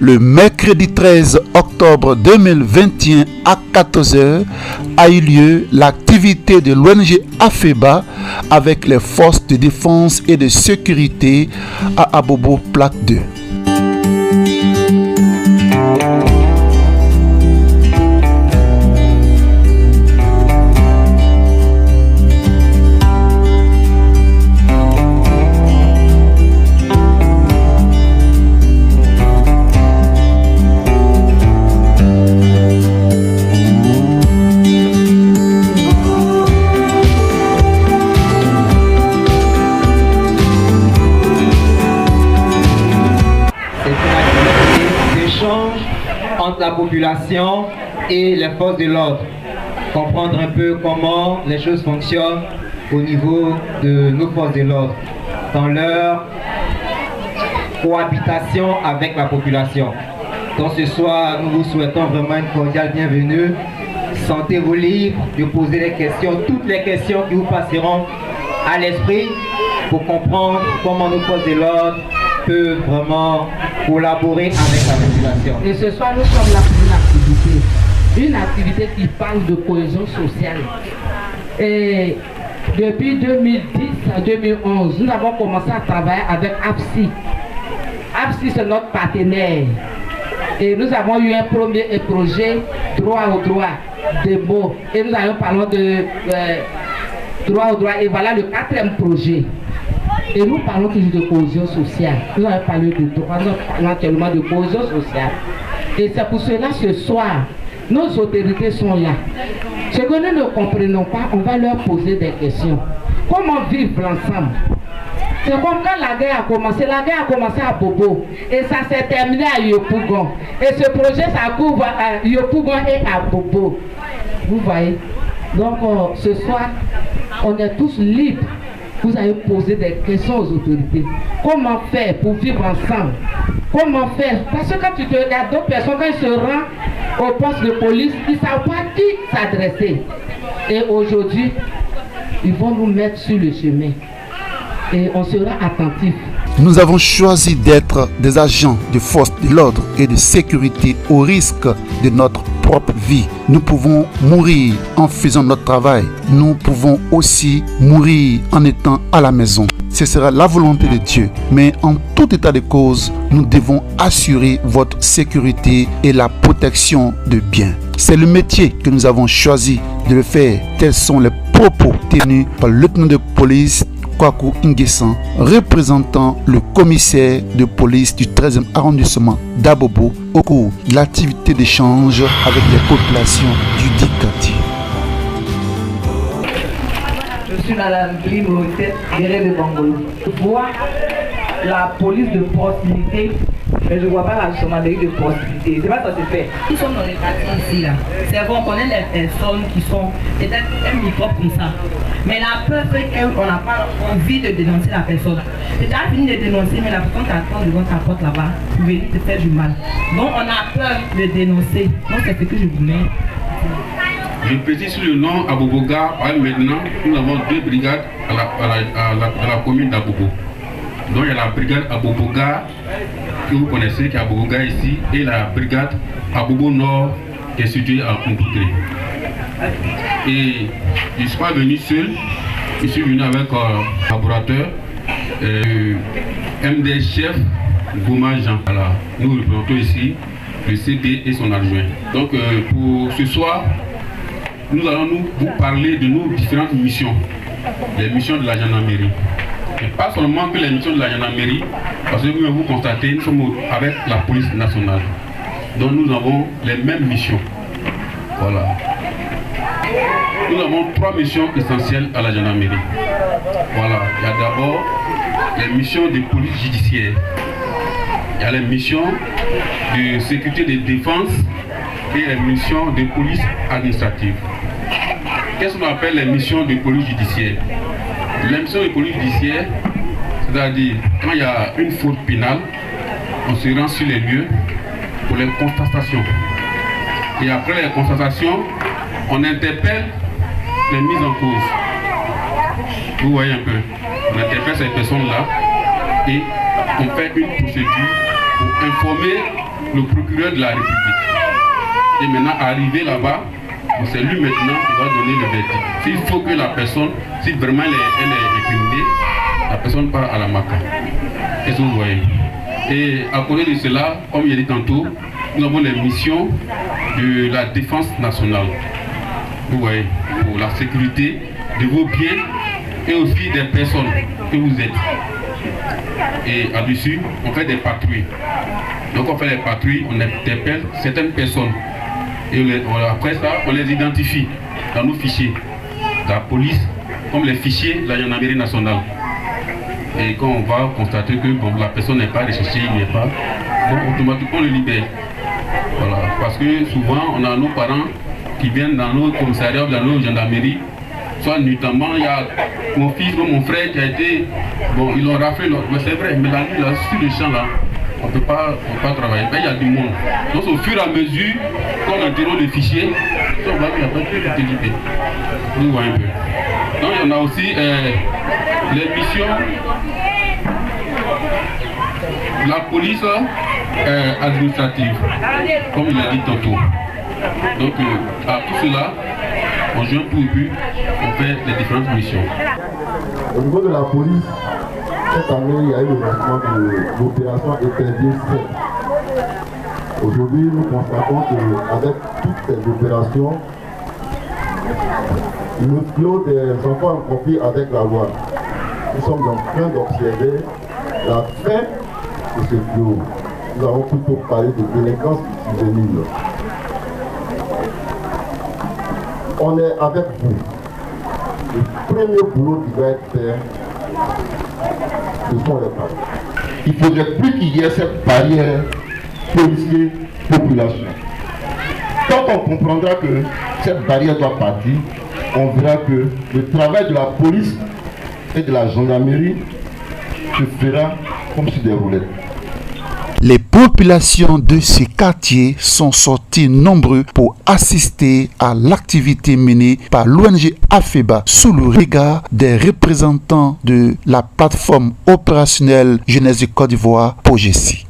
Le mercredi 13 octobre 2021 à 14h a eu lieu l'activité de l'ONG AFEBA avec les forces de défense et de sécurité à Abobo Plaque 2. Entre la population et les forces de l'ordre, comprendre un peu comment les choses fonctionnent au niveau de nos forces de l'ordre dans leur cohabitation avec la population. Donc ce soir, nous vous souhaitons vraiment une cordiale bienvenue. Sentez-vous libre de poser des questions, toutes les questions qui vous passeront à l'esprit pour comprendre comment nos forces de l'ordre peuvent vraiment collaborer avec la population. Et ce soir, nous sommes là pour une activité qui parle de cohésion sociale. Et depuis 2010 à 2011, nous avons commencé à travailler avec APSI. APSI, c'est notre partenaire. Et nous avons eu un premier projet, droit au droit, des mots. Et nous avons parlé de droit au droit. Et voilà le 4e projet. Et nous parlons toujours de cohésion sociale. Nous avons parlé de droit, nous parlons actuellement de cohésion sociale. Et c'est pour cela, ce soir, nos autorités sont là. Ce que nous ne comprenons pas, on va leur poser des questions. Comment vivre ensemble? C'est comme quand la guerre a commencé à Bobo. Et ça s'est terminé à Yopougon. Et ce projet, ça couvre à Yopougon et à Bobo. Vous voyez? Donc, ce soir, on est tous libres. Vous avez posé des questions aux autorités. Comment faire pour vivre ensemble? Comment faire? Parce que quand tu te regardes d'autres personnes, quand ils se rendent au poste de police, ils ne savent pas qui s'adresser. Et aujourd'hui, ils vont nous mettre sur le chemin. Et on sera attentif. Nous avons choisi d'être des agents de force de l'ordre et de sécurité au risque de notre propre vie. Nous pouvons mourir en faisant notre travail. Nous pouvons aussi mourir en étant à la maison. Ce sera la volonté de Dieu. Mais en tout état de cause, nous devons assurer votre sécurité et la protection de biens. C'est le métier que nous avons choisi de le faire. Tels sont les propos tenus par le lieutenant de police Kwaku Ingesan, représentant le commissaire de police du 13e arrondissement d'Abobo au cours de l'activité d'échange avec les populations du dit quartier. Je suis dans la numéro 7, Guéret de Bangolo. Je vois la police de proximité, mais je ne vois pas la gendarmerie de proximité. C'est pas ça que c'est fait. Nous sommes dans les quartiers ici, là. C'est vrai, on connaît les personnes qui sont peut-être un microbe comme ça. Mais la peur fait qu'on n'a pas envie de dénoncer la personne. Tu as fini de dénoncer, mais la personne t'attend devant ta porte là-bas pour venir te faire du mal. Donc on a peur de dénoncer. Donc c'est ce que je vous mets. Je précise sur le nom Aboboga. Maintenant, nous avons 2 brigades à la commune d'Abobo. Donc il y a la brigade Aboboga que vous connaissez, qui est Aboboga ici, et la brigade Abobo Nord qui est située à Kumpoutré. Et je ne suis pas venu seul, je suis venu avec un collaborateur, MD chef Gouma Jean. Voilà. Nous représentons ici le CD et son adjoint. Donc pour ce soir, nous allons vous parler de nos différentes missions, les missions de la gendarmerie. Et pas seulement que les missions de la gendarmerie, parce que vous constatez, nous sommes avec la police nationale. Donc nous avons les mêmes missions. Voilà. Nous avons 3 missions essentielles à la gendarmerie. Voilà. Il y a d'abord les missions de police judiciaire. Il y a les missions de sécurité de défense et les missions de police administrative. Qu'est-ce qu'on appelle les missions de police judiciaire? Les missions de police judiciaire, c'est-à-dire quand il y a une faute pénale, on se rend sur les lieux pour les constatations. Et après les constatations, on interpelle les mises en cause. Vous voyez un peu, on interpelle ces personnes-là et on fait une procédure pour informer le procureur de la République. Et maintenant, arrivé là-bas, c'est lui maintenant qui va donner le verdict. S'il faut que la personne, si vraiment elle est incriminée, la personne part à la MACA. Qu'est-ce que vous voyez? Et à côté de cela, comme il a dit tantôt, nous avons les missions de la défense nationale. Vous voyez, pour la sécurité de vos biens et aussi des personnes que vous êtes. Et là-dessus, on fait des patrouilles. Donc on fait des patrouilles, on interpelle certaines personnes. Et après ça, on les identifie dans nos fichiers. La police, comme les fichiers de la gendarmerie nationale. Et quand on va constater que bon, la personne n'est pas recherchée, il n'est pas, bon, automatiquement on le libère. Voilà. Parce que souvent, on a nos parents qui viennent dans nos commissariats, dans nos gendarmeries. Soit notamment, il y a mon fils ou mon frère qui a été, bon, ils l'ont raflé, mais c'est vrai, mais la nuit, là, sur le champ, là, on ne peut pas travailler. Mais il y a du monde. Donc au fur et à mesure qu'on interroge les fichiers, on va dire qu'il y a pas de libéré. Vous voyez un peu. Donc il y en a aussi les missions de la police administrative, comme il a dit tantôt. Donc à tout cela, on joint tout et puis on fait les différentes missions. Au niveau de la police, cette année, il y a eu le lancement de l'opération Interdire 7. Aujourd'hui, nous constatons qu'avec toutes ces opérations, le flot des enfants en conflit avec la loi, nous sommes en train d'observer la fin de ce flot. Nous avons plutôt parlé de délinquance juvénile. On est avec vous. Le premier boulot qui doit être fait, ce sont les parents. Il ne faudrait plus qu'il y ait cette barrière policier-population. Quand on comprendra que cette barrière doit partir, on verra que le travail de la police et de la gendarmerie se fera comme sur des roulettes. Les populations de ces quartiers sont sorties nombreux pour assister à l'activité menée par l'ONG AFEBA sous le regard des représentants de la plateforme opérationnelle Jeunesse du Côte d'Ivoire, POGESI.